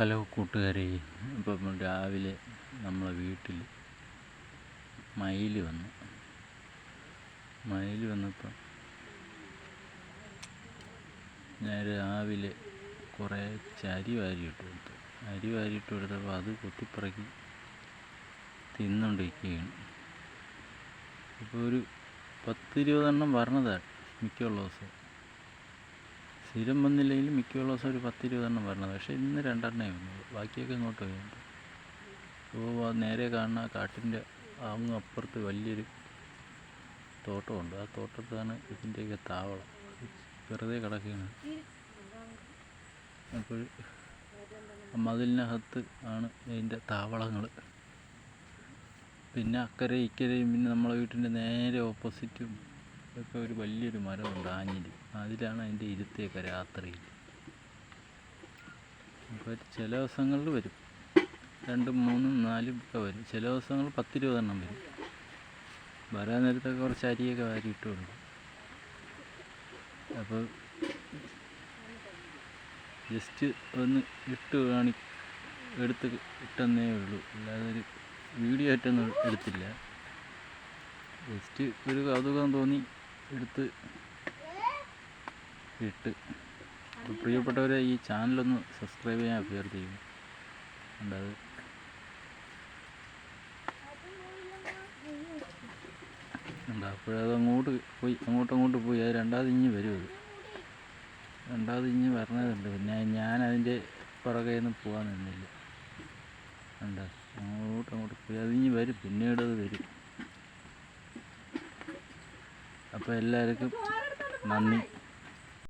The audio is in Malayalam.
ഹലോ കൂട്ടുകാരെ, ഇപ്പം രാവിലെ നമ്മളെ വീട്ടിൽ മയിൽ വന്നപ്പോൾ ഞാൻ രാവിലെ കുറേ അരി വാരിയിട്ട് കൊടുത്തപ്പോൾ അത് കൊത്തിപ്പറക്കി തിന്നുകൊണ്ടിരിക്കുകയാണ്. ഇപ്പോൾ ഒരു 10-20 എണ്ണം പറഞ്ഞതാണ് മിക്കുള്ള ദിവസം. സ്ഥിരം വന്നില്ലെങ്കിലും മിക്കുള്ള ദിവസം ഒരു 10-20 എണ്ണം പറഞ്ഞത്. പക്ഷേ ഇന്ന് 2 എണ്ണേ വന്നുള്ളൂ, ബാക്കിയൊക്കെ ഇങ്ങോട്ട് പോയിട്ടുണ്ട്. അപ്പോൾ നേരെ കാണുന്ന കാട്ടിൻ്റെ അങ്ങ് അപ്പുറത്ത് വലിയൊരു തോട്ടമുണ്ട്. ആ തോട്ടത്താണ് ഇതിൻ്റെയൊക്കെ താവളം. വെറുതെ കിടക്കുകയാണ്. അപ്പോൾ മതിലിനകത്ത് ആണ് ഇതിൻ്റെ താവളങ്ങൾ. പിന്നെ അക്കരെ ഇക്കരയും പിന്നെ നമ്മളെ വീട്ടിൻ്റെ നേരെ ഓപ്പോസിറ്റും ഒക്കെ ഒരു വലിയൊരു മരമുണ്ട്, ആഞ്ഞിലി. അതിലാണ് അതിൻ്റെ ഇരുത്തേയൊക്കെ രാത്രിയിൽ. അപ്പോൾ ചില ദിവസങ്ങളിൽ വരും 2, 3, 4 ഒക്കെ വരും. ചില ദിവസങ്ങൾ 10-20 എണ്ണം വരും. വരാൻ നേരത്തൊക്കെ കുറച്ച് അരിയൊക്കെ വാരിയിട്ട് കൊടുക്കും. അപ്പോൾ ജസ്റ്റ് ഒന്ന് എടുത്ത് ഇട്ടെന്നേ ഉള്ളൂ, അല്ലാതെ ഒരു വീഡിയോ ആയിട്ടൊന്നും എടുത്തില്ല. ജസ്റ്റ് ഒരു കൗതുകം തോന്നി എടുത്ത് ഇട്ട്. അപ്പോൾ പ്രിയപ്പെട്ടവരെ, ഈ ചാനലൊന്ന് സബ്സ്ക്രൈബ് ചെയ്യാൻ അഭ്യർത്ഥിക്കുന്നു. അത് അപ്പോഴത് അങ്ങോട്ടങ്ങോട്ട് പോയി. അത് രണ്ടാമത് ഇഞ്ഞ് വരും. രണ്ടാമത് ഇഞ്ഞ് വരണതുണ്ട്. പിന്നെ ഞാൻ അതിൻ്റെ പുറകെ ഒന്നും പോകാൻ നിന്നില്ല. അങ്ങോട്ട് പോയി അതിഞ്ഞ് വരും, പിന്നീട് അത് വരും. അപ്പോൾ എല്ലാവർക്കും നന്ദി.